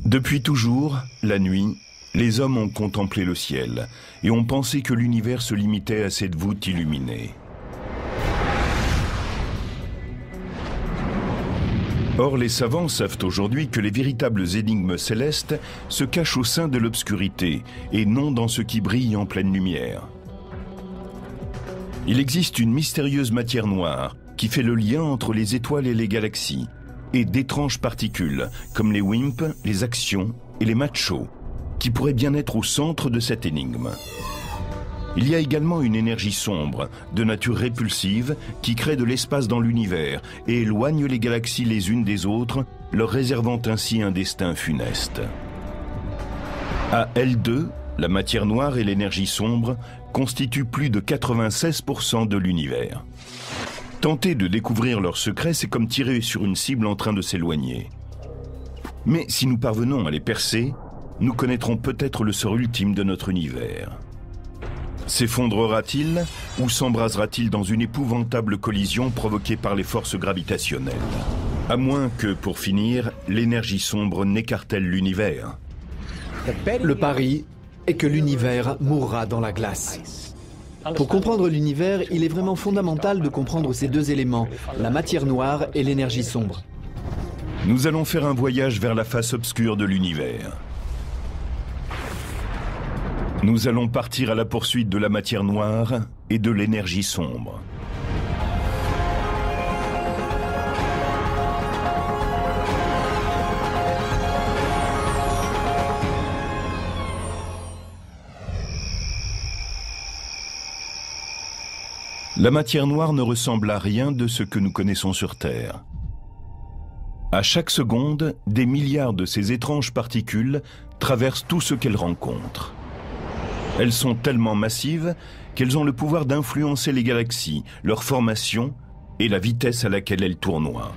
Depuis toujours, la nuit, les hommes ont contemplé le ciel et ont pensé que l'univers se limitait à cette voûte illuminée. Or, les savants savent aujourd'hui que les véritables énigmes célestes se cachent au sein de l'obscurité et non dans ce qui brille en pleine lumière. Il existe une mystérieuse matière noire qui fait le lien entre les étoiles et les galaxies, et d'étranges particules, comme les WIMP, les actions et les machos, qui pourraient bien être au centre de cette énigme. Il y a également une énergie sombre, de nature répulsive, qui crée de l'espace dans l'univers et éloigne les galaxies les unes des autres, leur réservant ainsi un destin funeste. À L2, la matière noire et l'énergie sombre constituent plus de 96% de l'univers. Tenter de découvrir leurs secrets, c'est comme tirer sur une cible en train de s'éloigner. Mais si nous parvenons à les percer, nous connaîtrons peut-être le sort ultime de notre univers. S'effondrera-t-il ou s'embrasera-t-il dans une épouvantable collision provoquée par les forces gravitationnelles? À moins que, pour finir, l'énergie sombre n'écartèle l'univers. Le pari est que l'univers mourra dans la glace. Pour comprendre l'univers, il est vraiment fondamental de comprendre ces deux éléments, la matière noire et l'énergie sombre. Nous allons faire un voyage vers la face obscure de l'univers. Nous allons partir à la poursuite de la matière noire et de l'énergie sombre. La matière noire ne ressemble à rien de ce que nous connaissons sur Terre. À chaque seconde, des milliards de ces étranges particules traversent tout ce qu'elles rencontrent. Elles sont tellement massives qu'elles ont le pouvoir d'influencer les galaxies, leur formation et la vitesse à laquelle elles tournoient.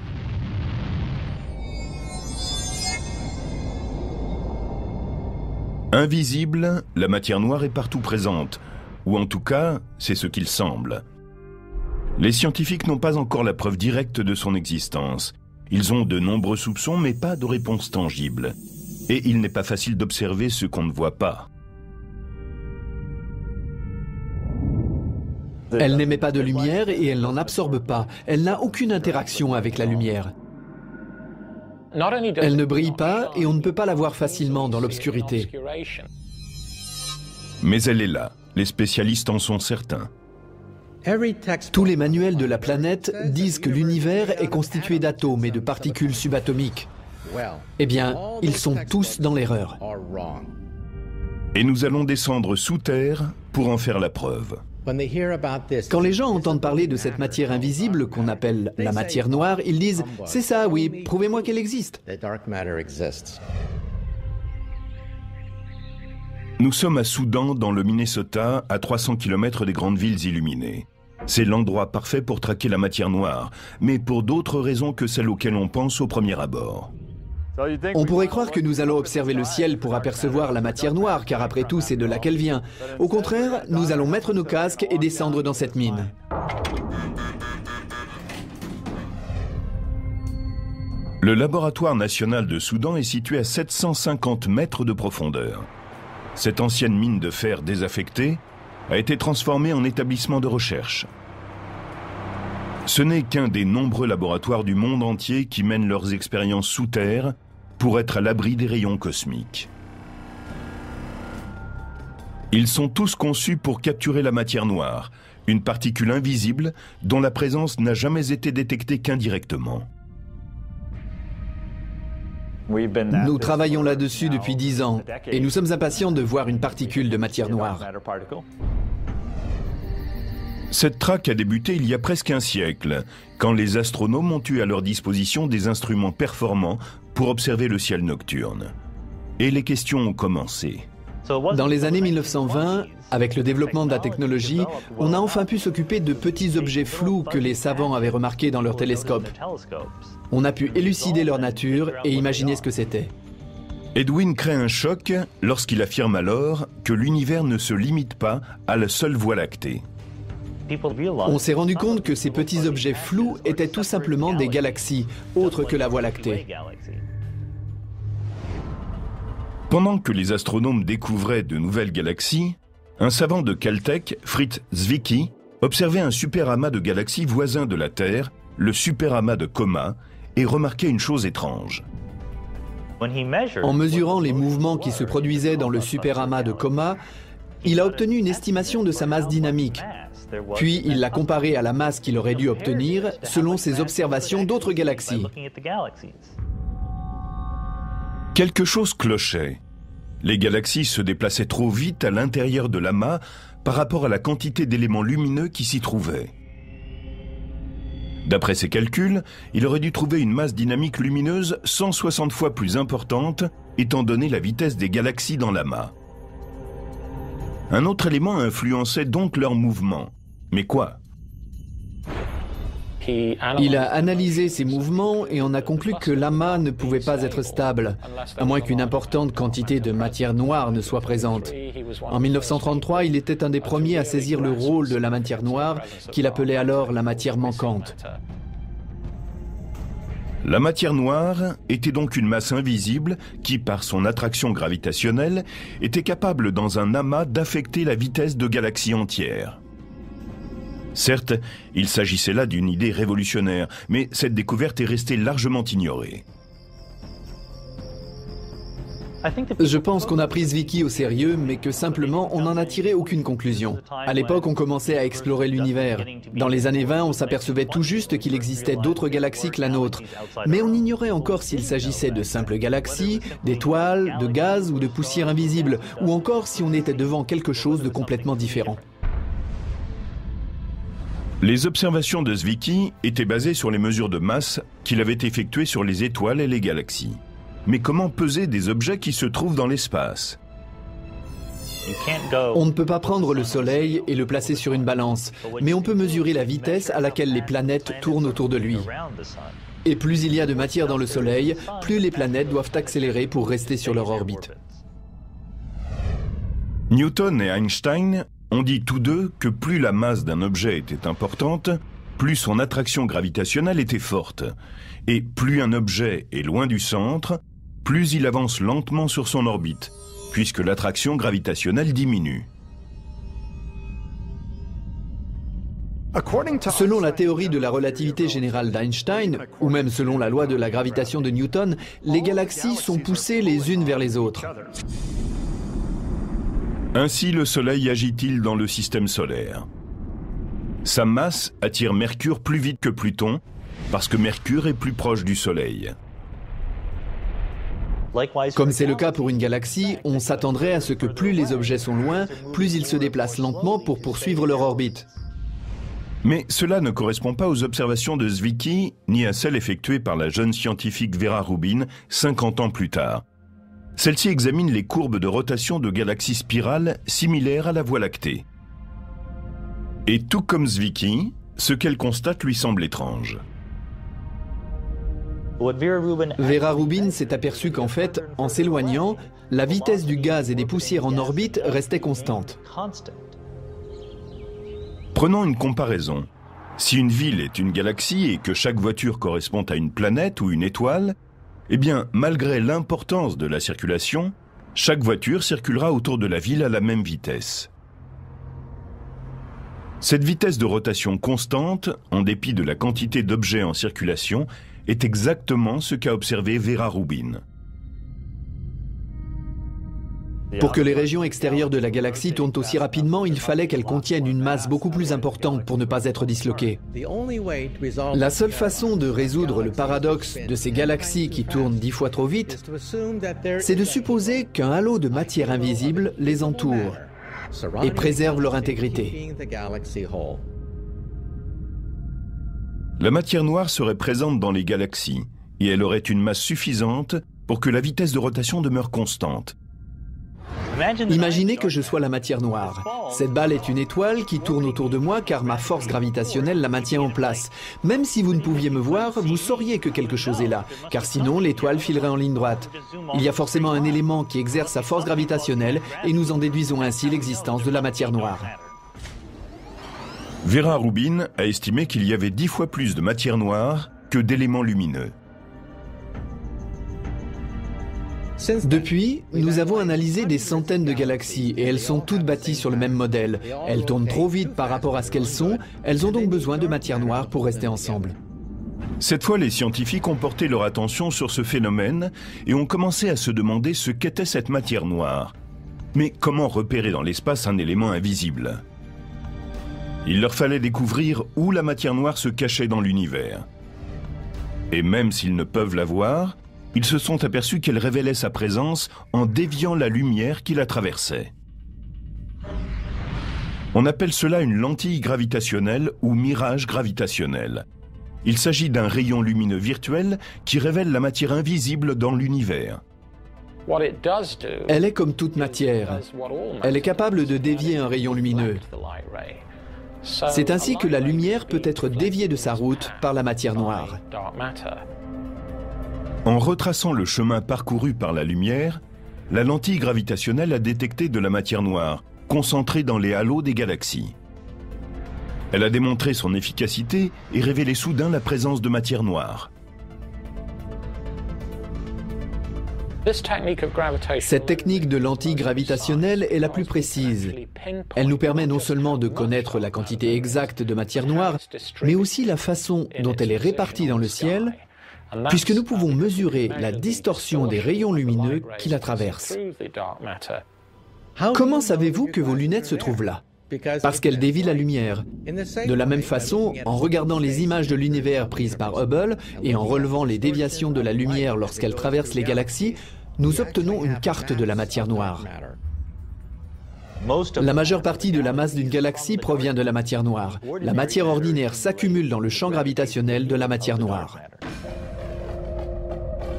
Invisible, la matière noire est partout présente, ou en tout cas, c'est ce qu'il semble. Les scientifiques n'ont pas encore la preuve directe de son existence. Ils ont de nombreux soupçons, mais pas de réponse tangible. Et il n'est pas facile d'observer ce qu'on ne voit pas. Elle n'émet pas de lumière et elle n'en absorbe pas. Elle n'a aucune interaction avec la lumière. Elle ne brille pas et on ne peut pas la voir facilement dans l'obscurité. Mais elle est là. Les spécialistes en sont certains. Tous les manuels de la planète disent que l'univers est constitué d'atomes et de particules subatomiques. Eh bien, ils sont tous dans l'erreur. Et nous allons descendre sous terre pour en faire la preuve. Quand les gens entendent parler de cette matière invisible qu'on appelle la matière noire, ils disent « C'est ça, oui, prouvez-moi qu'elle existe ». Nous sommes à Soudan, dans le Minnesota, à 300 km des grandes villes illuminées. C'est l'endroit parfait pour traquer la matière noire, mais pour d'autres raisons que celles auxquelles on pense au premier abord. On pourrait croire que nous allons observer le ciel pour apercevoir la matière noire, car après tout, c'est de là qu'elle vient. Au contraire, nous allons mettre nos casques et descendre dans cette mine. Le laboratoire national de Soudan est situé à 750 mètres de profondeur. Cette ancienne mine de fer désaffectée a été transformée en établissement de recherche. Ce n'est qu'un des nombreux laboratoires du monde entier qui mènent leurs expériences sous terre pour être à l'abri des rayons cosmiques. Ils sont tous conçus pour capturer la matière noire, une particule invisible dont la présence n'a jamais été détectée qu'indirectement. Nous travaillons là-dessus depuis 10 ans et nous sommes impatients de voir une particule de matière noire. Cette traque a débuté il y a presque un siècle, quand les astronomes ont eu à leur disposition des instruments performants pour observer le ciel nocturne. Et les questions ont commencé. Dans les années 1920, avec le développement de la technologie, on a enfin pu s'occuper de petits objets flous que les savants avaient remarqués dans leurs télescopes. On a pu élucider leur nature et imaginer ce que c'était. Edwin crée un choc lorsqu'il affirme alors que l'univers ne se limite pas à la seule Voie lactée. On s'est rendu compte que ces petits objets flous étaient tout simplement des galaxies, autres que la Voie lactée. Pendant que les astronomes découvraient de nouvelles galaxies, un savant de Caltech, Fritz Zwicky, observait un superamas de galaxies voisin de la Terre, le superamas de Coma, et remarquait une chose étrange. En mesurant les mouvements qui se produisaient dans le superamas de Coma, il a obtenu une estimation de sa masse dynamique. Puis il l'a comparée à la masse qu'il aurait dû obtenir selon ses observations d'autres galaxies. Quelque chose clochait. Les galaxies se déplaçaient trop vite à l'intérieur de l'amas par rapport à la quantité d'éléments lumineux qui s'y trouvaient. D'après ses calculs, il aurait dû trouver une masse dynamique lumineuse 160 fois plus importante, étant donné la vitesse des galaxies dans l'amas. Un autre élément influençait donc leur mouvement. Mais quoi ? Il a analysé ces mouvements et en a conclu que l'amas ne pouvait pas être stable, à moins qu'une importante quantité de matière noire ne soit présente. En 1933, il était un des premiers à saisir le rôle de la matière noire, qu'il appelait alors la matière manquante. La matière noire était donc une masse invisible qui, par son attraction gravitationnelle, était capable dans un amas d'affecter la vitesse de galaxies entières. Certes, il s'agissait là d'une idée révolutionnaire, mais cette découverte est restée largement ignorée. Je pense qu'on a pris Zwicky au sérieux, mais que simplement on n'en a tiré aucune conclusion. À l'époque, on commençait à explorer l'univers. Dans les années 20, on s'apercevait tout juste qu'il existait d'autres galaxies que la nôtre. Mais on ignorait encore s'il s'agissait de simples galaxies, d'étoiles, de gaz ou de poussière invisible, ou encore si on était devant quelque chose de complètement différent. Les observations de Zwicky étaient basées sur les mesures de masse qu'il avait effectuées sur les étoiles et les galaxies. Mais comment peser des objets qui se trouvent dans l'espace ? On ne peut pas prendre le Soleil et le placer sur une balance, mais on peut mesurer la vitesse à laquelle les planètes tournent autour de lui. Et plus il y a de matière dans le Soleil, plus les planètes doivent accélérer pour rester sur leur orbite. Newton et Einstein ont dit tous deux que plus la masse d'un objet était importante, plus son attraction gravitationnelle était forte. Et plus un objet est loin du centre, plus il avance lentement sur son orbite, puisque l'attraction gravitationnelle diminue. Selon la théorie de la relativité générale d'Einstein, ou même selon la loi de la gravitation de Newton, les galaxies sont poussées les unes vers les autres. Ainsi le Soleil agit-il dans le système solaire. Sa masse attire Mercure plus vite que Pluton, parce que Mercure est plus proche du Soleil. Comme c'est le cas pour une galaxie, on s'attendrait à ce que plus les objets sont loin, plus ils se déplacent lentement pour poursuivre leur orbite. Mais cela ne correspond pas aux observations de Zwicky, ni à celles effectuées par la jeune scientifique Vera Rubin 50 ans plus tard. Celle-ci examine les courbes de rotation de galaxies spirales similaires à la Voie lactée. Et tout comme Zwicky, ce qu'elle constate lui semble étrange. Vera Rubin s'est aperçue qu'en fait, en s'éloignant, la vitesse du gaz et des poussières en orbite restait constante. Prenons une comparaison. Si une ville est une galaxie et que chaque voiture correspond à une planète ou une étoile, eh bien, malgré l'importance de la circulation, chaque voiture circulera autour de la ville à la même vitesse. Cette vitesse de rotation constante, en dépit de la quantité d'objets en circulation, est exactement ce qu'a observé Vera Rubin. Pour que les régions extérieures de la galaxie tournent aussi rapidement, il fallait qu'elles contiennent une masse beaucoup plus importante pour ne pas être disloquées. La seule façon de résoudre le paradoxe de ces galaxies qui tournent 10 fois trop vite, c'est de supposer qu'un halo de matière invisible les entoure et préserve leur intégrité. La matière noire serait présente dans les galaxies et elle aurait une masse suffisante pour que la vitesse de rotation demeure constante. Imaginez que je sois la matière noire. Cette balle est une étoile qui tourne autour de moi car ma force gravitationnelle la maintient en place. Même si vous ne pouviez me voir, vous sauriez que quelque chose est là, car sinon l'étoile filerait en ligne droite. Il y a forcément un élément qui exerce sa force gravitationnelle et nous en déduisons ainsi l'existence de la matière noire. Vera Rubin a estimé qu'il y avait 10 fois plus de matière noire que d'éléments lumineux. Depuis, nous avons analysé des centaines de galaxies et elles sont toutes bâties sur le même modèle. Elles tournent trop vite par rapport à ce qu'elles sont, elles ont donc besoin de matière noire pour rester ensemble. Cette fois, les scientifiques ont porté leur attention sur ce phénomène et ont commencé à se demander ce qu'était cette matière noire. Mais comment repérer dans l'espace un élément invisible? Il leur fallait découvrir où la matière noire se cachait dans l'univers. Et même s'ils ne peuvent la voir, ils se sont aperçus qu'elle révélait sa présence en déviant la lumière qui la traversait. On appelle cela une lentille gravitationnelle ou mirage gravitationnel. Il s'agit d'un rayon lumineux virtuel qui révèle la matière invisible dans l'univers. Elle est comme toute matière. Elle est capable de dévier un rayon lumineux. C'est ainsi que la lumière peut être déviée de sa route par la matière noire. En retraçant le chemin parcouru par la lumière, la lentille gravitationnelle a détecté de la matière noire, concentrée dans les halos des galaxies. Elle a démontré son efficacité et révélé soudain la présence de matière noire. Cette technique de lentille gravitationnelle est la plus précise. Elle nous permet non seulement de connaître la quantité exacte de matière noire, mais aussi la façon dont elle est répartie dans le ciel, puisque nous pouvons mesurer la distorsion des rayons lumineux qui la traversent. Comment savez-vous que vos lunettes se trouvent là? Parce qu'elles dévient la lumière. De la même façon, en regardant les images de l'univers prises par Hubble et en relevant les déviations de la lumière lorsqu'elle traverse les galaxies, nous obtenons une carte de la matière noire. La majeure partie de la masse d'une galaxie provient de la matière noire. La matière ordinaire s'accumule dans le champ gravitationnel de la matière noire.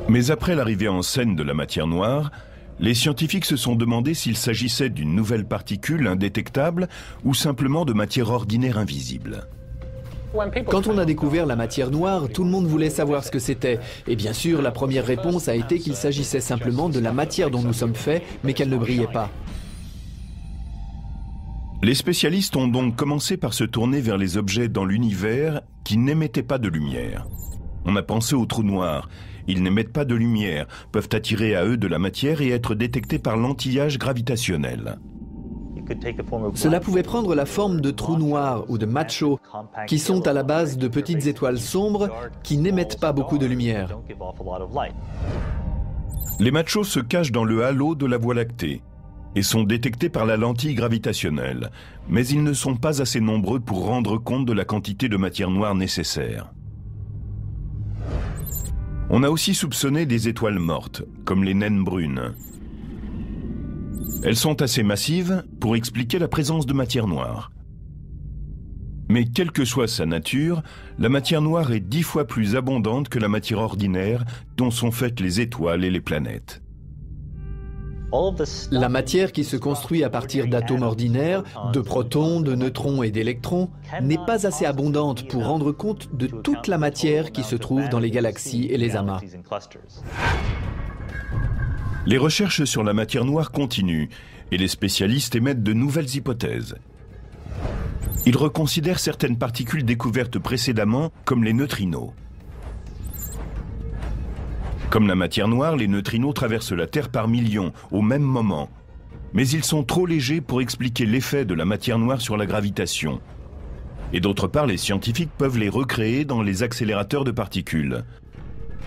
Mais après l'arrivée en scène de la matière noire, les scientifiques se sont demandé s'il s'agissait d'une nouvelle particule indétectable ou simplement de matière ordinaire invisible. Quand on a découvert la matière noire, tout le monde voulait savoir ce que c'était. Et bien sûr, la première réponse a été qu'il s'agissait simplement de la matière dont nous sommes faits, mais qu'elle ne brillait pas. Les spécialistes ont donc commencé par se tourner vers les objets dans l'univers qui n'émettaient pas de lumière. On a pensé aux trous noirs. Ils n'émettent pas de lumière, peuvent attirer à eux de la matière et être détectés par l'antillage gravitationnel. Cela pouvait prendre la forme de trous noirs ou de macho, qui sont à la base de petites étoiles sombres qui n'émettent pas beaucoup de lumière. Les machos se cachent dans le halo de la Voie lactée et sont détectés par la lentille gravitationnelle, mais ils ne sont pas assez nombreux pour rendre compte de la quantité de matière noire nécessaire. On a aussi soupçonné des étoiles mortes, comme les naines brunes. Elles sont assez massives pour expliquer la présence de matière noire. Mais quelle que soit sa nature, la matière noire est 10 fois plus abondante que la matière ordinaire dont sont faites les étoiles et les planètes. La matière qui se construit à partir d'atomes ordinaires, de protons, de neutrons et d'électrons, n'est pas assez abondante pour rendre compte de toute la matière qui se trouve dans les galaxies et les amas. Les recherches sur la matière noire continuent et les spécialistes émettent de nouvelles hypothèses. Ils reconsidèrent certaines particules découvertes précédemment comme les neutrinos. Comme la matière noire, les neutrinos traversent la Terre par millions, au même moment. Mais ils sont trop légers pour expliquer l'effet de la matière noire sur la gravitation. Et d'autre part, les scientifiques peuvent les recréer dans les accélérateurs de particules.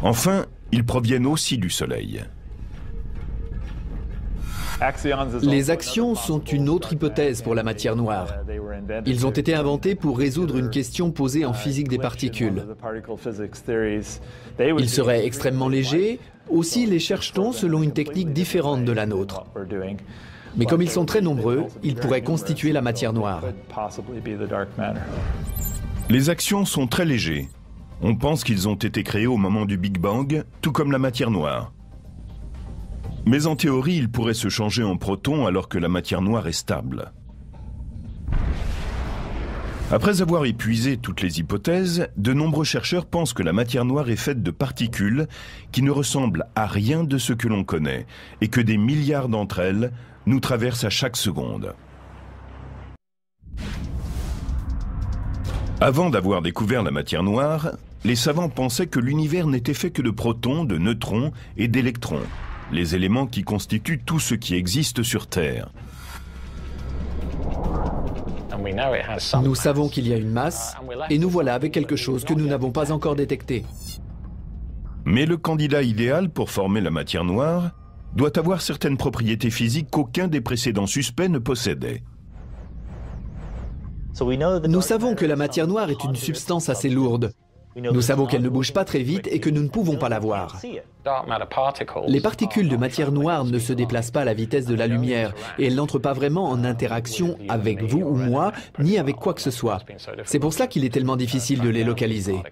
Enfin, ils proviennent aussi du Soleil. Les axions sont une autre hypothèse pour la matière noire. Ils ont été inventés pour résoudre une question posée en physique des particules. Ils seraient extrêmement légers, aussi les cherche-t-on selon une technique différente de la nôtre. Mais comme ils sont très nombreux, ils pourraient constituer la matière noire. Les axions sont très légers. On pense qu'ils ont été créés au moment du Big Bang, tout comme la matière noire. Mais en théorie, ils pourraient se changer en protons alors que la matière noire est stable. Après avoir épuisé toutes les hypothèses, de nombreux chercheurs pensent que la matière noire est faite de particules qui ne ressemblent à rien de ce que l'on connaît et que des milliards d'entre elles nous traversent à chaque seconde. Avant d'avoir découvert la matière noire, les savants pensaient que l'univers n'était fait que de protons, de neutrons et d'électrons. les éléments qui constituent tout ce qui existe sur Terre. Nous savons qu'il y a une masse, et nous voilà avec quelque chose que nous n'avons pas encore détecté. Mais le candidat idéal pour former la matière noire doit avoir certaines propriétés physiques qu'aucun des précédents suspects ne possédait. Nous savons que la matière noire est une substance assez lourde. Nous savons qu'elle ne bouge pas très vite et que nous ne pouvons pas la voir. Les particules de matière noire ne se déplacent pas à la vitesse de la lumière et elles n'entrent pas vraiment en interaction avec vous ou moi, ni avec quoi que ce soit. C'est pour cela qu'il est tellement difficile de les localiser.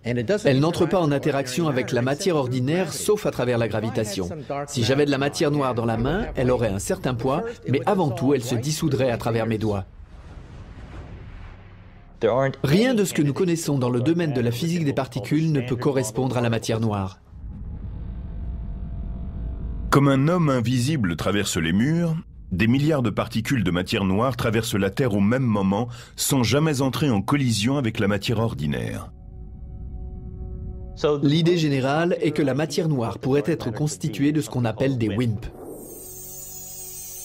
Elles n'entrent pas en interaction avec la matière ordinaire, sauf à travers la gravitation. Si j'avais de la matière noire dans la main, elle aurait un certain poids, mais avant tout, elle se dissoudrait à travers mes doigts. Rien de ce que nous connaissons dans le domaine de la physique des particules ne peut correspondre à la matière noire. Comme un homme invisible traverse les murs, des milliards de particules de matière noire traversent la Terre au même moment sans jamais entrer en collision avec la matière ordinaire. L'idée générale est que la matière noire pourrait être constituée de ce qu'on appelle des WIMP.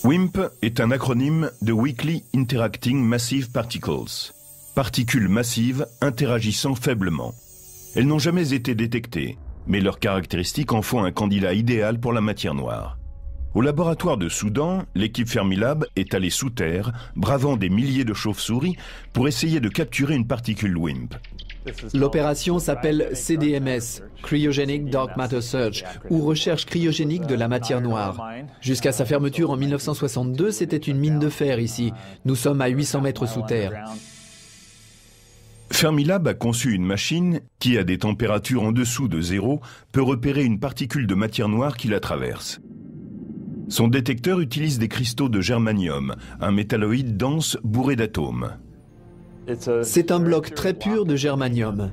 WIMP est un acronyme de Weakly Interacting Massive Particles. Particules massives interagissant faiblement. Elles n'ont jamais été détectées, mais leurs caractéristiques en font un candidat idéal pour la matière noire. Au laboratoire de Soudan, l'équipe Fermilab est allée sous terre, bravant des milliers de chauves-souris, pour essayer de capturer une particule WIMP. L'opération s'appelle CDMS, Cryogenic Dark Matter Search, ou recherche cryogénique de la matière noire. Jusqu'à sa fermeture en 1962, c'était une mine de fer ici. Nous sommes à 800 mètres sous terre. Fermilab a conçu une machine qui, à des températures en dessous de zéro, peut repérer une particule de matière noire qui la traverse. Son détecteur utilise des cristaux de germanium, un métalloïde dense bourré d'atomes. C'est un bloc très pur de germanium.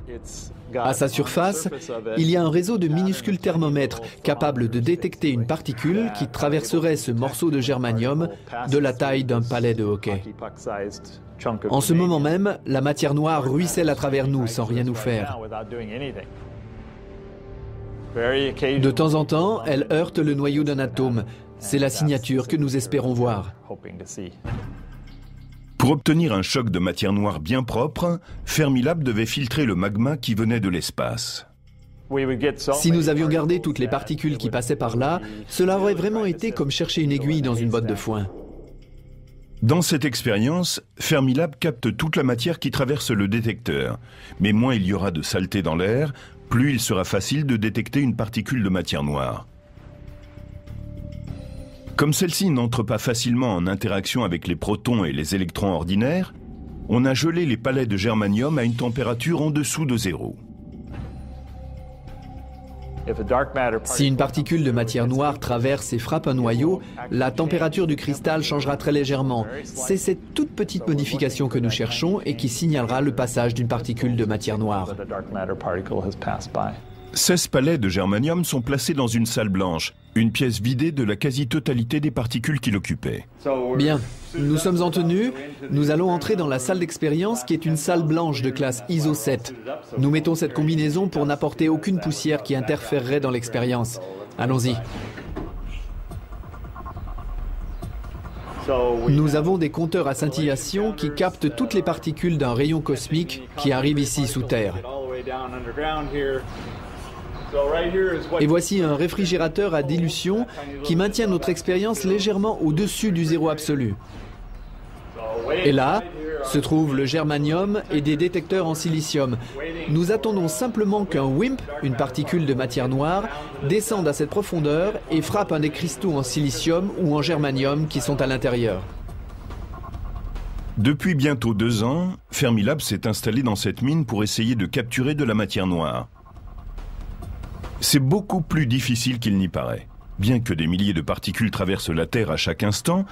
À sa surface, il y a un réseau de minuscules thermomètres capables de détecter une particule qui traverserait ce morceau de germanium de la taille d'un pallet de hockey. En ce moment même, la matière noire ruisselle à travers nous sans rien nous faire. De temps en temps, elle heurte le noyau d'un atome. C'est la signature que nous espérons voir. Pour obtenir un choc de matière noire bien propre, Fermilab devait filtrer le magma qui venait de l'espace. Si nous avions gardé toutes les particules qui passaient par là, cela aurait vraiment été comme chercher une aiguille dans une botte de foin. Dans cette expérience, Fermilab capte toute la matière qui traverse le détecteur. Mais moins il y aura de saleté dans l'air, plus il sera facile de détecter une particule de matière noire. Comme celle-ci n'entre pas facilement en interaction avec les protons et les électrons ordinaires, on a gelé les palets de germanium à une température en dessous de zéro. Si une particule de matière noire traverse et frappe un noyau, la température du cristal changera très légèrement. C'est cette toute petite modification que nous cherchons et qui signalera le passage d'une particule de matière noire. 16 palets de germanium sont placés dans une salle blanche, une pièce vidée de la quasi-totalité des particules qui l'occupaient. Bien, nous sommes en tenue. Nous allons entrer dans la salle d'expérience qui est une salle blanche de classe ISO 7. Nous mettons cette combinaison pour n'apporter aucune poussière qui interférerait dans l'expérience. Allons-y. Nous avons des compteurs à scintillation qui captent toutes les particules d'un rayon cosmique qui arrivent ici sous terre. Et voici un réfrigérateur à dilution qui maintient notre expérience légèrement au-dessus du zéro absolu. Et là, se trouve le germanium et des détecteurs en silicium. Nous attendons simplement qu'un WIMP, une particule de matière noire, descende à cette profondeur et frappe un des cristaux en silicium ou en germanium qui sont à l'intérieur. Depuis bientôt 2 ans, Fermilab s'est installé dans cette mine pour essayer de capturer de la matière noire. C'est beaucoup plus difficile qu'il n'y paraît. Bien que des milliers de particules traversent la Terre à chaque instant,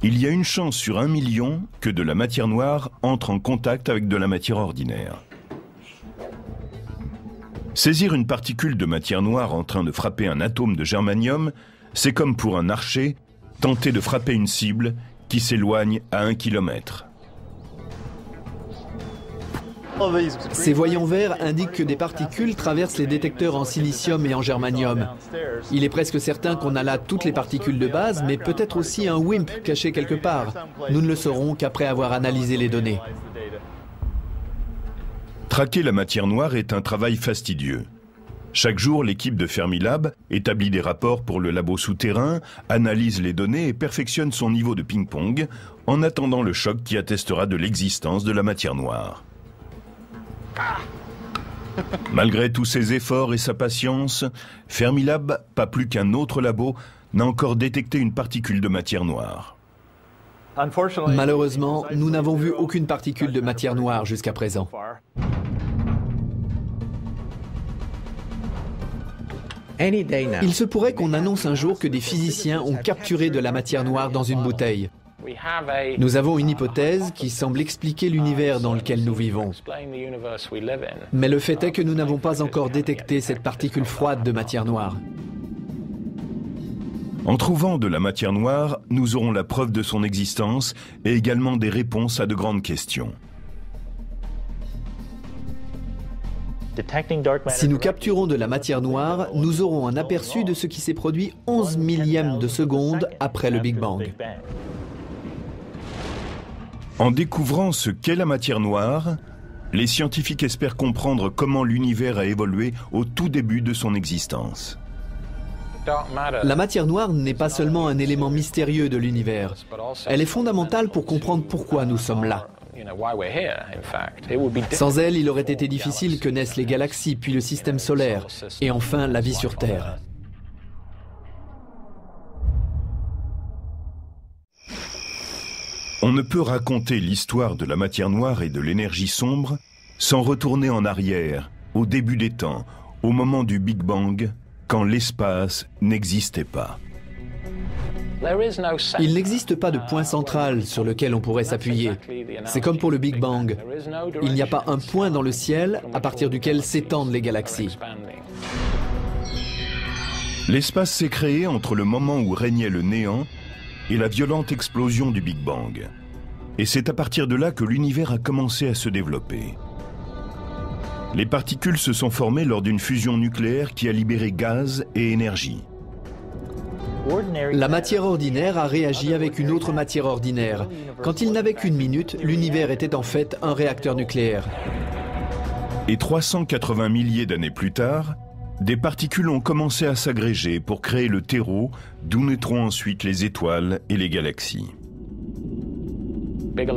il y a une chance sur 1 million que de la matière noire entre en contact avec de la matière ordinaire. Saisir une particule de matière noire en train de frapper un atome de germanium, c'est comme pour un archer tenter de frapper une cible qui s'éloigne à 1 kilomètre. Ces voyants verts indiquent que des particules traversent les détecteurs en silicium et en germanium. Il est presque certain qu'on a là toutes les particules de base, mais peut-être aussi un WIMP caché quelque part. Nous ne le saurons qu'après avoir analysé les données. Traquer la matière noire est un travail fastidieux. Chaque jour, l'équipe de Fermilab établit des rapports pour le labo souterrain, analyse les données et perfectionne son niveau de ping-pong en attendant le choc qui attestera de l'existence de la matière noire. Malgré tous ses efforts et sa patience, Fermilab, pas plus qu'un autre labo, n'a encore détecté une particule de matière noire. Malheureusement, nous n'avons vu aucune particule de matière noire jusqu'à présent. Il se pourrait qu'on annonce un jour que des physiciens ont capturé de la matière noire dans une bouteille. Nous avons une hypothèse qui semble expliquer l'univers dans lequel nous vivons. Mais le fait est que nous n'avons pas encore détecté cette particule froide de matière noire. En trouvant de la matière noire, nous aurons la preuve de son existence et également des réponses à de grandes questions. Si nous capturons de la matière noire, nous aurons un aperçu de ce qui s'est produit 11 millièmes de seconde après le Big Bang. En découvrant ce qu'est la matière noire, les scientifiques espèrent comprendre comment l'univers a évolué au tout début de son existence. La matière noire n'est pas seulement un élément mystérieux de l'univers. Elle est fondamentale pour comprendre pourquoi nous sommes là. Sans elle, il aurait été difficile que naissent les galaxies, puis le système solaire, et enfin la vie sur Terre. On ne peut raconter l'histoire de la matière noire et de l'énergie sombre sans retourner en arrière, au début des temps, au moment du Big Bang, quand l'espace n'existait pas. Il n'existe pas de point central sur lequel on pourrait s'appuyer. C'est comme pour le Big Bang. Il n'y a pas un point dans le ciel à partir duquel s'étendent les galaxies. L'espace s'est créé entre le moment où régnait le néant et la violente explosion du Big Bang. Et c'est à partir de là que l'univers a commencé à se développer. Les particules se sont formées lors d'une fusion nucléaire qui a libéré gaz et énergie. La matière ordinaire a réagi avec une autre matière ordinaire. Quand il n'avait qu'une minute, l'univers était en fait un réacteur nucléaire. Et 380 milliers d'années plus tard, des particules ont commencé à s'agréger pour créer le terreau, d'où naîtront ensuite les étoiles et les galaxies.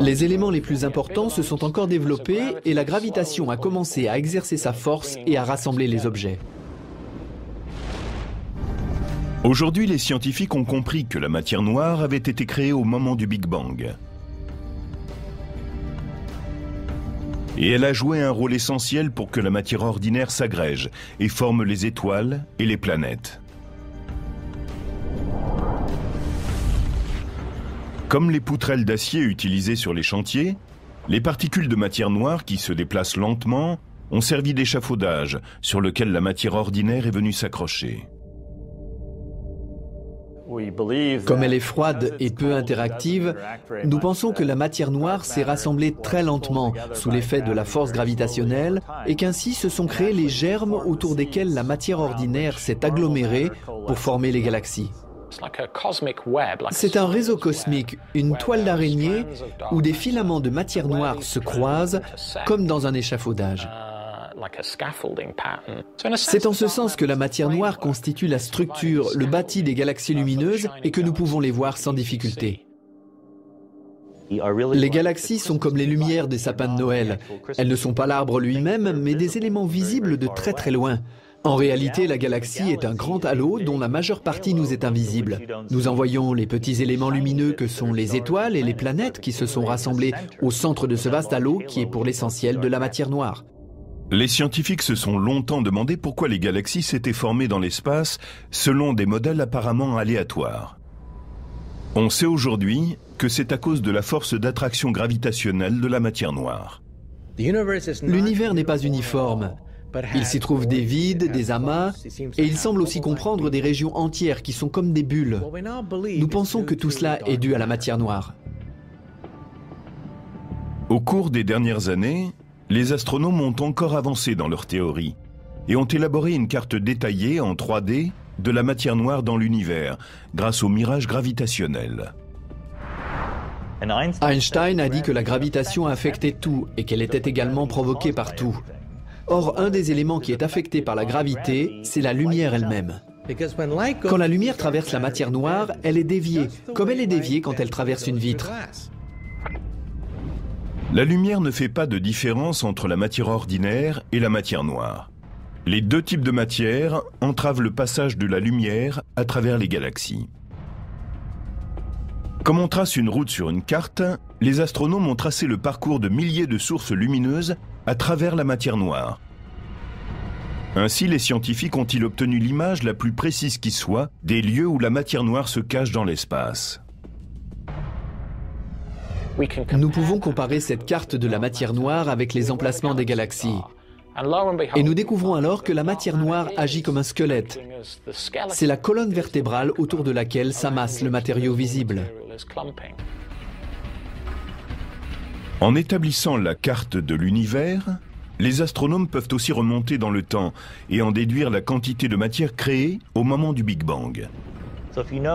Les éléments les plus importants se sont encore développés et la gravitation a commencé à exercer sa force et à rassembler les objets. Aujourd'hui, les scientifiques ont compris que la matière noire avait été créée au moment du Big Bang. Et elle a joué un rôle essentiel pour que la matière ordinaire s'agrège et forme les étoiles et les planètes. Comme les poutrelles d'acier utilisées sur les chantiers, les particules de matière noire qui se déplacent lentement ont servi d'échafaudage sur lequel la matière ordinaire est venue s'accrocher. Comme elle est froide et peu interactive, nous pensons que la matière noire s'est rassemblée très lentement sous l'effet de la force gravitationnelle et qu'ainsi se sont créés les germes autour desquels la matière ordinaire s'est agglomérée pour former les galaxies. C'est un réseau cosmique, une toile d'araignée où des filaments de matière noire se croisent comme dans un échafaudage. C'est en ce sens que la matière noire constitue la structure, le bâti des galaxies lumineuses et que nous pouvons les voir sans difficulté. Les galaxies sont comme les lumières des sapins de Noël. Elles ne sont pas l'arbre lui-même, mais des éléments visibles de très très loin. En réalité, la galaxie est un grand halo dont la majeure partie nous est invisible. Nous en voyons les petits éléments lumineux que sont les étoiles et les planètes qui se sont rassemblés au centre de ce vaste halo qui est pour l'essentiel de la matière noire. Les scientifiques se sont longtemps demandé pourquoi les galaxies s'étaient formées dans l'espace selon des modèles apparemment aléatoires. On sait aujourd'hui que c'est à cause de la force d'attraction gravitationnelle de la matière noire. L'univers n'est pas uniforme. Il s'y trouve des vides, des amas, et il semble aussi comprendre des régions entières qui sont comme des bulles. Nous pensons que tout cela est dû à la matière noire. Au cours des dernières années, les astronomes ont encore avancé dans leur théorie et ont élaboré une carte détaillée en 3D de la matière noire dans l'univers grâce au mirage gravitationnel. Einstein a dit que la gravitation affectait tout et qu'elle était également provoquée par tout. Or, un des éléments qui est affecté par la gravité, c'est la lumière elle-même. Quand la lumière traverse la matière noire, elle est déviée, comme elle est déviée quand elle traverse une vitre. La lumière ne fait pas de différence entre la matière ordinaire et la matière noire. Les deux types de matière entravent le passage de la lumière à travers les galaxies. Comme on trace une route sur une carte, les astronomes ont tracé le parcours de milliers de sources lumineuses à travers la matière noire. Ainsi, les scientifiques ont-ils obtenu l'image la plus précise qui soit des lieux où la matière noire se cache dans l'espace. Nous pouvons comparer cette carte de la matière noire avec les emplacements des galaxies. Et nous découvrons alors que la matière noire agit comme un squelette. C'est la colonne vertébrale autour de laquelle s'amasse le matériau visible. En établissant la carte de l'univers, les astronomes peuvent aussi remonter dans le temps et en déduire la quantité de matière créée au moment du Big Bang.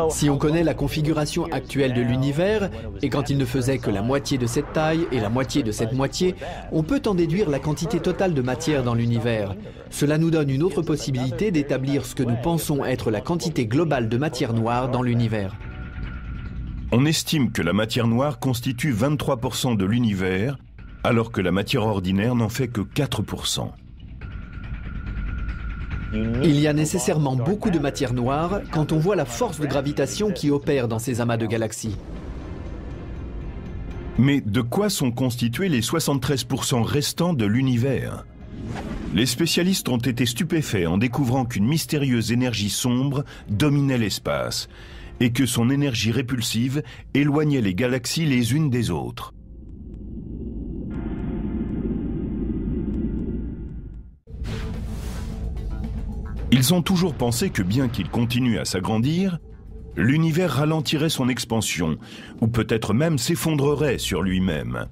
Si on connaît la configuration actuelle de l'univers, et quand il ne faisait que la moitié de cette taille et la moitié de cette moitié, on peut en déduire la quantité totale de matière dans l'univers. Cela nous donne une autre possibilité d'établir ce que nous pensons être la quantité globale de matière noire dans l'univers. On estime que la matière noire constitue 23% de l'univers, alors que la matière ordinaire n'en fait que 4%. Il y a nécessairement beaucoup de matière noire quand on voit la force de gravitation qui opère dans ces amas de galaxies. Mais de quoi sont constitués les 73% restants de l'univers? Les spécialistes ont été stupéfaits en découvrant qu'une mystérieuse énergie sombre dominait l'espace et que son énergie répulsive éloignait les galaxies les unes des autres. Ils ont toujours pensé que bien qu'il continue à s'agrandir, l'univers ralentirait son expansion, ou peut-être même s'effondrerait sur lui-même.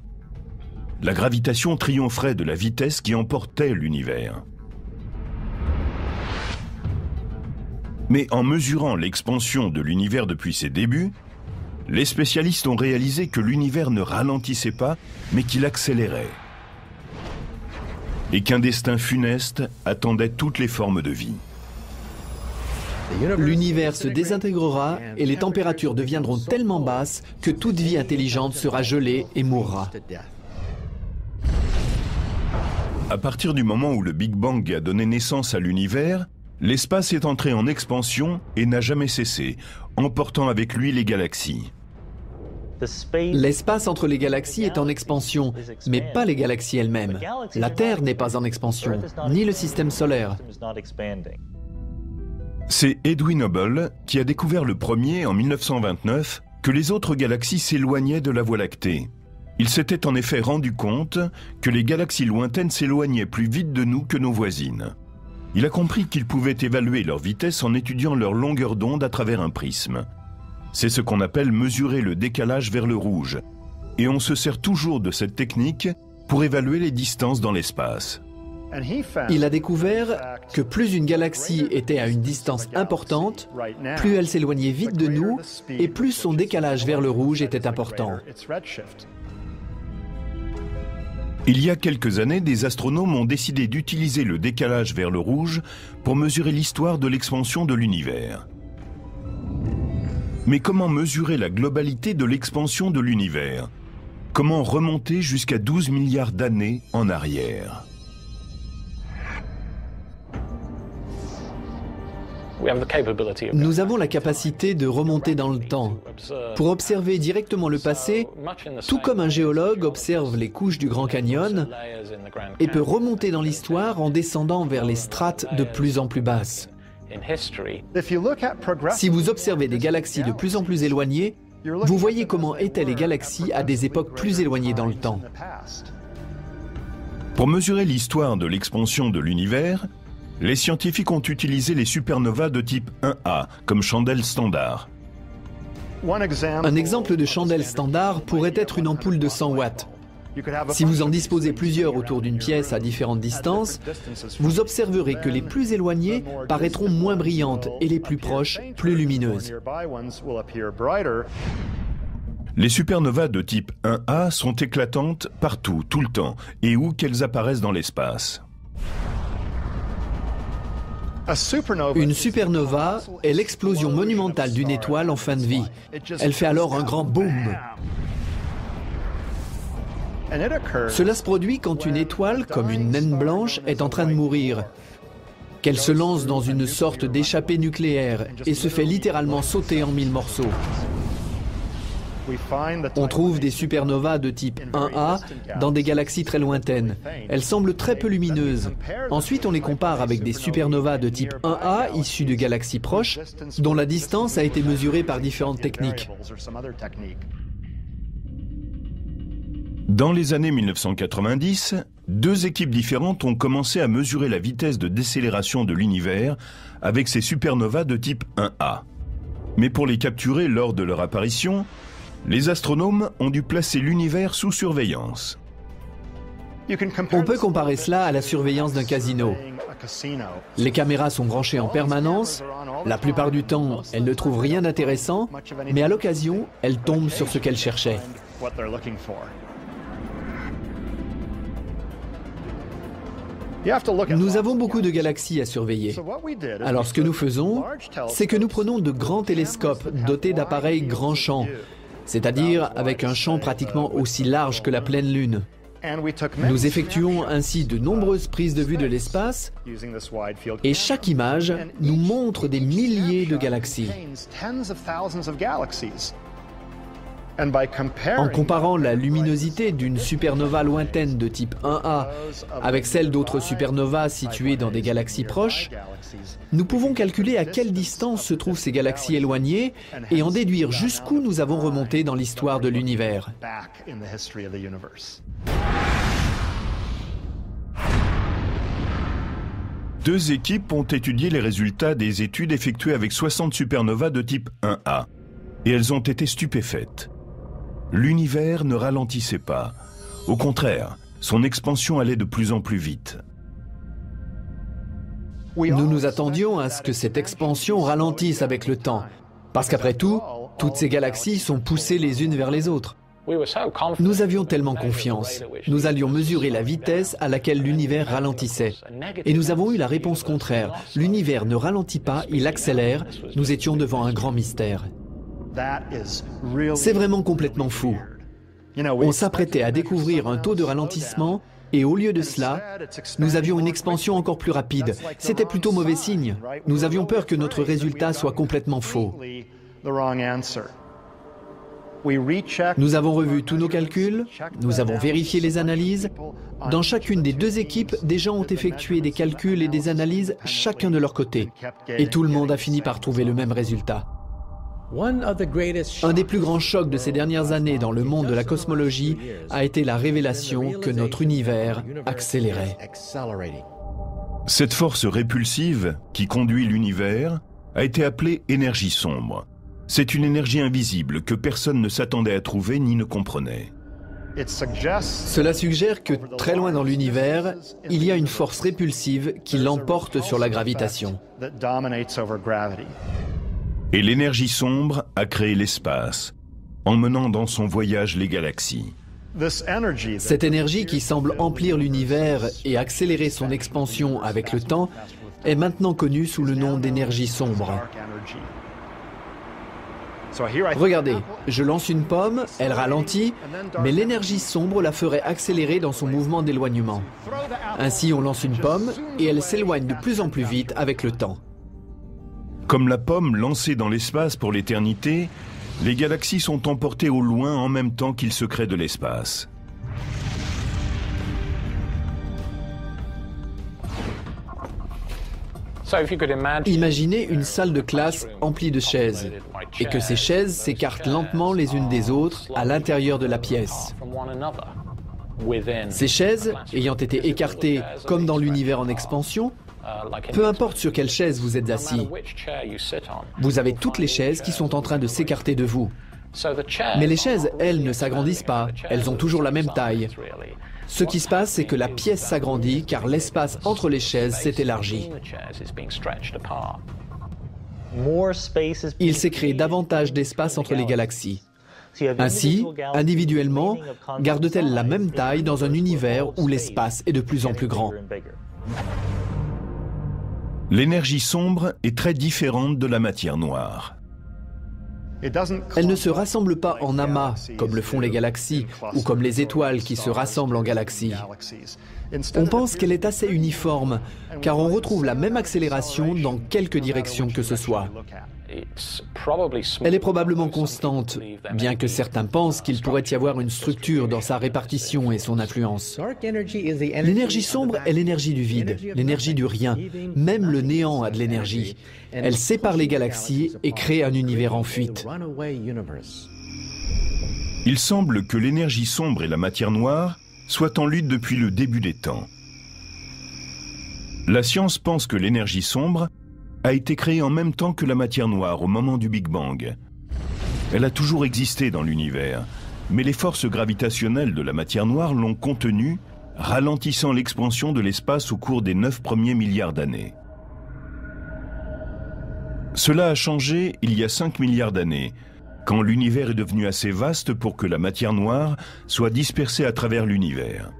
La gravitation triompherait de la vitesse qui emportait l'univers. Mais en mesurant l'expansion de l'univers depuis ses débuts, les spécialistes ont réalisé que l'univers ne ralentissait pas, mais qu'il accélérait. Et qu'un destin funeste attendait toutes les formes de vie. L'univers se désintégrera et les températures deviendront tellement basses que toute vie intelligente sera gelée et mourra. À partir du moment où le Big Bang a donné naissance à l'univers, l'espace est entré en expansion et n'a jamais cessé, emportant avec lui les galaxies. L'espace entre les galaxies est en expansion, mais pas les galaxies elles-mêmes. La Terre n'est pas en expansion, ni le système solaire. C'est Edwin Hubble qui a découvert le premier, en 1929, que les autres galaxies s'éloignaient de la Voie lactée. Il s'était en effet rendu compte que les galaxies lointaines s'éloignaient plus vite de nous que nos voisines. Il a compris qu'il pouvait évaluer leur vitesse en étudiant leur longueur d'onde à travers un prisme. C'est ce qu'on appelle mesurer le décalage vers le rouge. Et on se sert toujours de cette technique pour évaluer les distances dans l'espace. Il a découvert que plus une galaxie était à une distance importante, plus elle s'éloignait vite de nous et plus son décalage vers le rouge était important. Il y a quelques années, des astronomes ont décidé d'utiliser le décalage vers le rouge pour mesurer l'histoire de l'expansion de l'univers. Mais comment mesurer la globalité de l'expansion de l'univers? Comment remonter jusqu'à 12 milliards d'années en arrière? Nous avons la capacité de remonter dans le temps pour observer directement le passé, tout comme un géologue observe les couches du Grand Canyon et peut remonter dans l'histoire en descendant vers les strates de plus en plus basses. Si vous observez des galaxies de plus en plus éloignées, vous voyez comment étaient les galaxies à des époques plus éloignées dans le temps. Pour mesurer l'histoire de l'expansion de l'univers, les scientifiques ont utilisé les supernovas de type 1A comme chandelle standard. Un exemple de chandelle standard pourrait être une ampoule de 100 watts. Si vous en disposez plusieurs autour d'une pièce à différentes distances, vous observerez que les plus éloignées paraîtront moins brillantes et les plus proches plus lumineuses. Les supernovas de type 1A sont éclatantes partout, tout le temps, et où qu'elles apparaissent dans l'espace. Une supernova est l'explosion monumentale d'une étoile en fin de vie. Elle fait alors un grand boom. Cela se produit quand une étoile, comme une naine blanche, est en train de mourir, qu'elle se lance dans une sorte d'échappée nucléaire et se fait littéralement sauter en 1000 morceaux. On trouve des supernovas de type 1A dans des galaxies très lointaines. Elles semblent très peu lumineuses. Ensuite, on les compare avec des supernovas de type 1A issus de galaxies proches, dont la distance a été mesurée par différentes techniques. Dans les années 1990, deux équipes différentes ont commencé à mesurer la vitesse de décélération de l'univers avec ces supernovas de type 1A. Mais pour les capturer lors de leur apparition, les astronomes ont dû placer l'univers sous surveillance. On peut comparer cela à la surveillance d'un casino. Les caméras sont branchées en permanence. La plupart du temps, elles ne trouvent rien d'intéressant, mais à l'occasion, elles tombent sur ce qu'elles cherchaient. Nous avons beaucoup de galaxies à surveiller. Alors ce que nous faisons, c'est que nous prenons de grands télescopes dotés d'appareils grand champ, c'est-à-dire avec un champ pratiquement aussi large que la pleine lune. Nous effectuons ainsi de nombreuses prises de vue de l'espace et chaque image nous montre des milliers de galaxies. En comparant la luminosité d'une supernova lointaine de type 1A avec celle d'autres supernovas situées dans des galaxies proches, nous pouvons calculer à quelle distance se trouvent ces galaxies éloignées et en déduire jusqu'où nous avons remonté dans l'histoire de l'univers. Deux équipes ont étudié les résultats des études effectuées avec 60 supernovas de type 1A, et elles ont été stupéfaites. L'univers ne ralentissait pas. Au contraire, son expansion allait de plus en plus vite. Nous nous attendions à ce que cette expansion ralentisse avec le temps, parce qu'après tout, toutes ces galaxies sont poussées les unes vers les autres. Nous avions tellement confiance. Nous allions mesurer la vitesse à laquelle l'univers ralentissait. Et nous avons eu la réponse contraire. L'univers ne ralentit pas, il accélère. Nous étions devant un grand mystère. C'est vraiment complètement fou. On s'apprêtait à découvrir un taux de ralentissement et au lieu de cela, nous avions une expansion encore plus rapide. C'était plutôt mauvais signe. Nous avions peur que notre résultat soit complètement faux. Nous avons revu tous nos calculs, nous avons vérifié les analyses. Dans chacune des deux équipes, des gens ont effectué des calculs et des analyses chacun de leur côté. Et tout le monde a fini par trouver le même résultat. Un des plus grands chocs de ces dernières années dans le monde de la cosmologie a été la révélation que notre univers accélérait. Cette force répulsive qui conduit l'univers a été appelée énergie sombre. C'est une énergie invisible que personne ne s'attendait à trouver ni ne comprenait. Cela suggère que très loin dans l'univers, il y a une force répulsive qui l'emporte sur la gravitation. Et l'énergie sombre a créé l'espace, emmenant dans son voyage les galaxies. Cette énergie qui semble emplir l'univers et accélérer son expansion avec le temps est maintenant connue sous le nom d'énergie sombre. Regardez, je lance une pomme, elle ralentit, mais l'énergie sombre la ferait accélérer dans son mouvement d'éloignement. Ainsi, on lance une pomme et elle s'éloigne de plus en plus vite avec le temps. Comme la pomme lancée dans l'espace pour l'éternité, les galaxies sont emportées au loin en même temps qu'ils se créent de l'espace. Imaginez une salle de classe emplie de chaises et que ces chaises s'écartent lentement les unes des autres à l'intérieur de la pièce. Ces chaises, ayant été écartées comme dans l'univers en expansion, peu importe sur quelle chaise vous êtes assis, vous avez toutes les chaises qui sont en train de s'écarter de vous. Mais les chaises, elles, ne s'agrandissent pas. Elles ont toujours la même taille. Ce qui se passe, c'est que la pièce s'agrandit car l'espace entre les chaises s'est élargi. Il s'est créé davantage d'espace entre les galaxies. Ainsi, individuellement, gardent-elles la même taille dans un univers où l'espace est de plus en plus grand. L'énergie sombre est très différente de la matière noire. Elle ne se rassemble pas en amas, comme le font les galaxies, ou comme les étoiles qui se rassemblent en galaxies. On pense qu'elle est assez uniforme, car on retrouve la même accélération dans quelque direction que ce soit. Elle est probablement constante, bien que certains pensent qu'il pourrait y avoir une structure dans sa répartition et son influence. L'énergie sombre est l'énergie du vide, l'énergie du rien. Même le néant a de l'énergie. Elle sépare les galaxies et crée un univers en fuite. Il semble que l'énergie sombre et la matière noire soient en lutte depuis le début des temps. La science pense que l'énergie sombre a été créée en même temps que la matière noire au moment du Big Bang. Elle a toujours existé dans l'univers, mais les forces gravitationnelles de la matière noire l'ont contenue, ralentissant l'expansion de l'espace au cours des 9 premiers milliards d'années. Cela a changé il y a 5 milliards d'années, quand l'univers est devenu assez vaste pour que la matière noire soit dispersée à travers l'univers.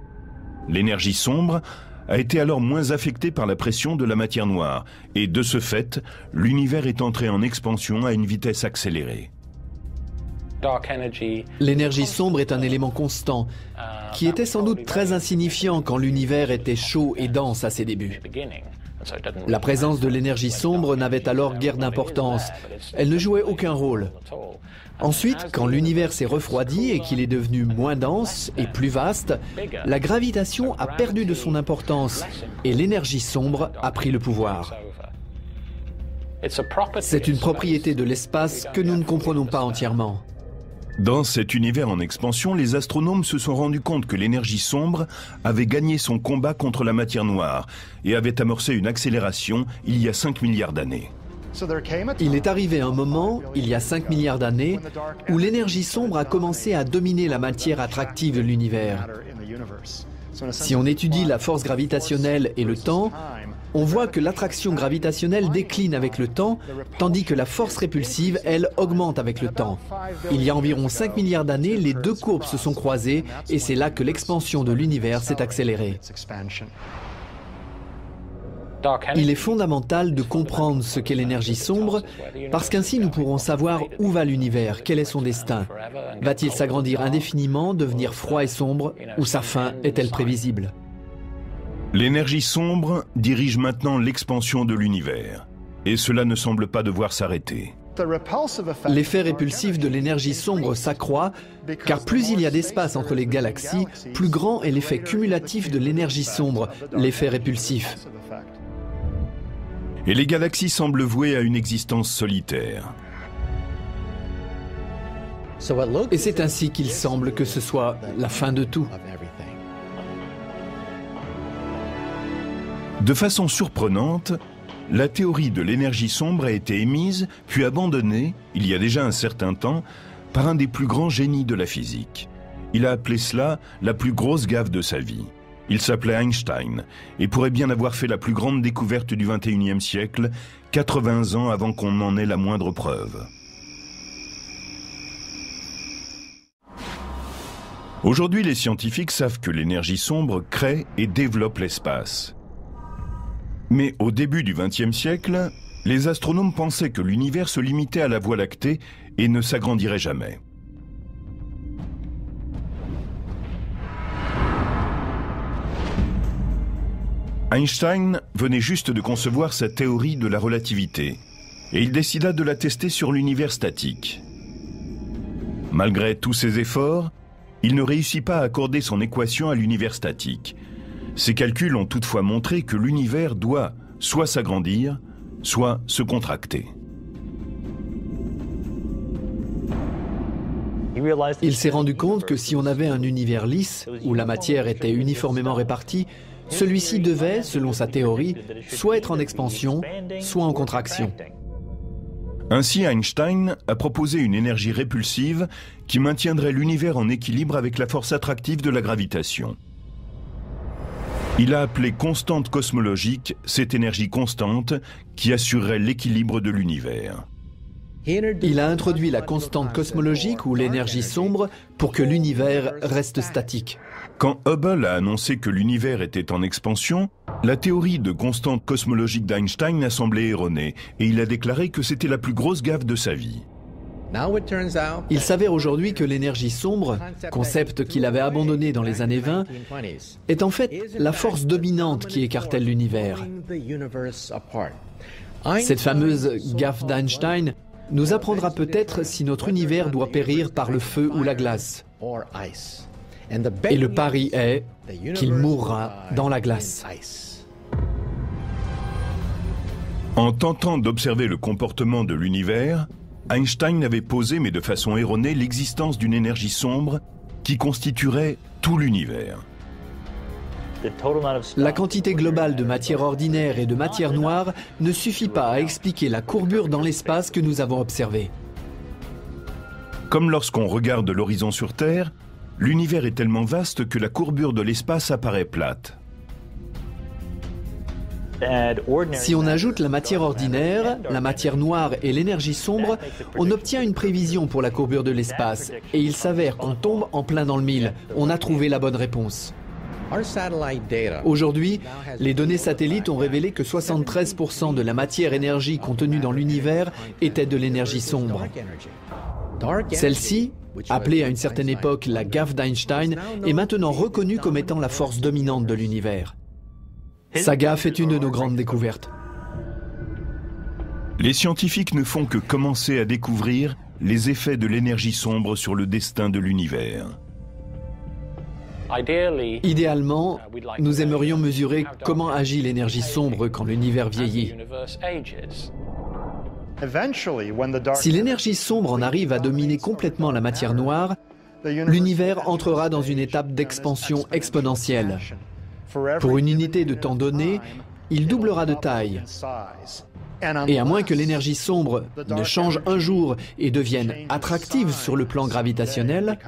L'énergie sombre a été alors moins affectée par la pression de la matière noire, et de ce fait, l'univers est entré en expansion à une vitesse accélérée. L'énergie sombre est un élément constant, qui était sans doute très insignifiant quand l'univers était chaud et dense à ses débuts. La présence de l'énergie sombre n'avait alors guère d'importance. Elle ne jouait aucun rôle. Ensuite, quand l'univers s'est refroidi et qu'il est devenu moins dense et plus vaste, la gravitation a perdu de son importance et l'énergie sombre a pris le pouvoir. C'est une propriété de l'espace que nous ne comprenons pas entièrement. Dans cet univers en expansion, les astronomes se sont rendus compte que l'énergie sombre avait gagné son combat contre la matière noire et avait amorcé une accélération il y a 5 milliards d'années. Il est arrivé un moment, il y a 5 milliards d'années, où l'énergie sombre a commencé à dominer la matière attractive de l'univers. Si on étudie la force gravitationnelle et le temps, on voit que l'attraction gravitationnelle décline avec le temps, tandis que la force répulsive, elle, augmente avec le temps. Il y a environ 5 milliards d'années, les deux courbes se sont croisées et c'est là que l'expansion de l'univers s'est accélérée. Il est fondamental de comprendre ce qu'est l'énergie sombre, parce qu'ainsi nous pourrons savoir où va l'univers, quel est son destin. Va-t-il s'agrandir indéfiniment, devenir froid et sombre, ou sa fin est-elle prévisible ? L'énergie sombre dirige maintenant l'expansion de l'univers, et cela ne semble pas devoir s'arrêter. L'effet répulsif de l'énergie sombre s'accroît, car plus il y a d'espace entre les galaxies, plus grand est l'effet cumulatif de l'énergie sombre, l'effet répulsif. Et les galaxies semblent vouées à une existence solitaire. Et c'est ainsi qu'il semble que ce soit la fin de tout. De façon surprenante, la théorie de l'énergie sombre a été émise puis abandonnée, il y a déjà un certain temps, par un des plus grands génies de la physique. Il a appelé cela la plus grosse gaffe de sa vie. Il s'appelait Einstein et pourrait bien avoir fait la plus grande découverte du XXIe siècle, 80 ans avant qu'on n'en ait la moindre preuve. Aujourd'hui, les scientifiques savent que l'énergie sombre crée et développe l'espace. Mais au début du XXe siècle, les astronomes pensaient que l'univers se limitait à la Voie lactée et ne s'agrandirait jamais. Einstein venait juste de concevoir sa théorie de la relativité, et il décida de la tester sur l'univers statique. Malgré tous ses efforts, il ne réussit pas à accorder son équation à l'univers statique. Ses calculs ont toutefois montré que l'univers doit soit s'agrandir, soit se contracter. Il s'est rendu compte que si on avait un univers lisse, où la matière était uniformément répartie, celui-ci devait, selon sa théorie, soit être en expansion, soit en contraction. Ainsi, Einstein a proposé une énergie répulsive qui maintiendrait l'univers en équilibre avec la force attractive de la gravitation. Il a appelé constante cosmologique cette énergie constante qui assurerait l'équilibre de l'univers. Il a introduit la constante cosmologique ou l'énergie sombre pour que l'univers reste statique. Quand Hubble a annoncé que l'univers était en expansion, la théorie de constante cosmologique d'Einstein a semblé erronée et il a déclaré que c'était la plus grosse gaffe de sa vie. Il s'avère aujourd'hui que l'énergie sombre, concept qu'il avait abandonné dans les années 20, est en fait la force dominante qui écartèle l'univers. Cette fameuse gaffe d'Einstein nous apprendra peut-être si notre univers doit périr par le feu ou la glace. Et le pari est qu'il mourra dans la glace. En tentant d'observer le comportement de l'univers, Einstein avait posé, mais de façon erronée, l'existence d'une énergie sombre qui constituerait tout l'univers. La quantité globale de matière ordinaire et de matière noire ne suffit pas à expliquer la courbure dans l'espace que nous avons observée. Comme lorsqu'on regarde l'horizon sur Terre, l'univers est tellement vaste que la courbure de l'espace apparaît plate. Si on ajoute la matière ordinaire, la matière noire et l'énergie sombre, on obtient une prévision pour la courbure de l'espace. Et il s'avère qu'on tombe en plein dans le mille. On a trouvé la bonne réponse. Aujourd'hui, les données satellites ont révélé que 73% de la matière-énergie contenue dans l'univers était de l'énergie sombre. Celle-ci, appelée à une certaine époque la gaffe d'Einstein, est maintenant reconnue comme étant la force dominante de l'univers. Sa gaffe est une de nos grandes découvertes. Les scientifiques ne font que commencer à découvrir les effets de l'énergie sombre sur le destin de l'univers. Idéalement, nous aimerions mesurer comment agit l'énergie sombre quand l'univers vieillit. Si l'énergie sombre en arrive à dominer complètement la matière noire, l'univers entrera dans une étape d'expansion exponentielle. Pour une unité de temps donnée, il doublera de taille. Et à moins que l'énergie sombre ne change un jour et devienne attractive sur le plan gravitationnel,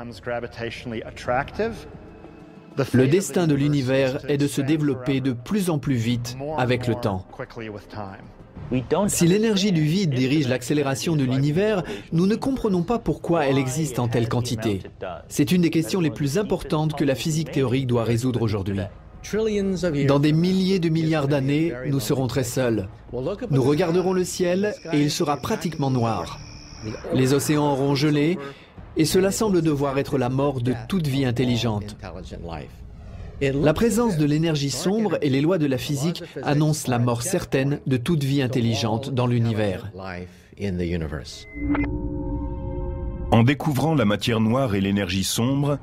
le destin de l'univers est de se développer de plus en plus vite avec le temps. Si l'énergie du vide dirige l'accélération de l'univers, nous ne comprenons pas pourquoi elle existe en telle quantité. C'est une des questions les plus importantes que la physique théorique doit résoudre aujourd'hui. Dans des milliers de milliards d'années, nous serons très seuls. Nous regarderons le ciel et il sera pratiquement noir. Les océans auront gelé et cela semble devoir être la mort de toute vie intelligente. La présence de l'énergie sombre et les lois de la physique annoncent la mort certaine de toute vie intelligente dans l'univers. En découvrant la matière noire et l'énergie sombre,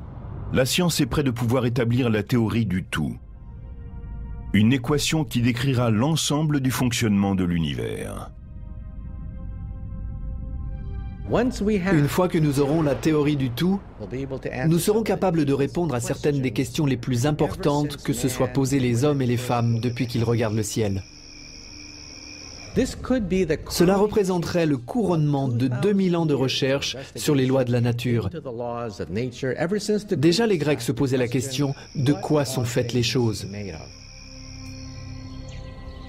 la science est près de pouvoir établir la théorie du tout. Une équation qui décrira l'ensemble du fonctionnement de l'univers. Une fois que nous aurons la théorie du tout, nous serons capables de répondre à certaines des questions les plus importantes que se soient posées les hommes et les femmes depuis qu'ils regardent le ciel. Cela représenterait le couronnement de 2000 ans de recherche sur les lois de la nature. Déjà, les Grecs se posaient la question de quoi sont faites les choses.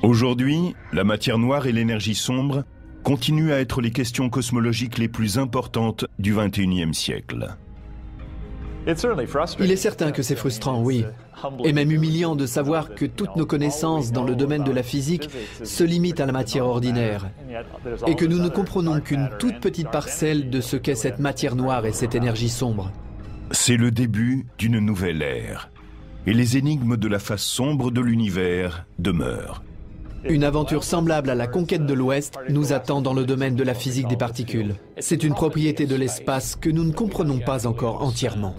Aujourd'hui, la matière noire et l'énergie sombre continuent à être les questions cosmologiques les plus importantes du XXIe siècle. Il est certain que c'est frustrant, oui, et même humiliant de savoir que toutes nos connaissances dans le domaine de la physique se limitent à la matière ordinaire, et que nous ne comprenons qu'une toute petite parcelle de ce qu'est cette matière noire et cette énergie sombre. C'est le début d'une nouvelle ère, et les énigmes de la face sombre de l'univers demeurent. Une aventure semblable à la conquête de l'Ouest nous attend dans le domaine de la physique des particules. C'est une propriété de l'espace que nous ne comprenons pas encore entièrement.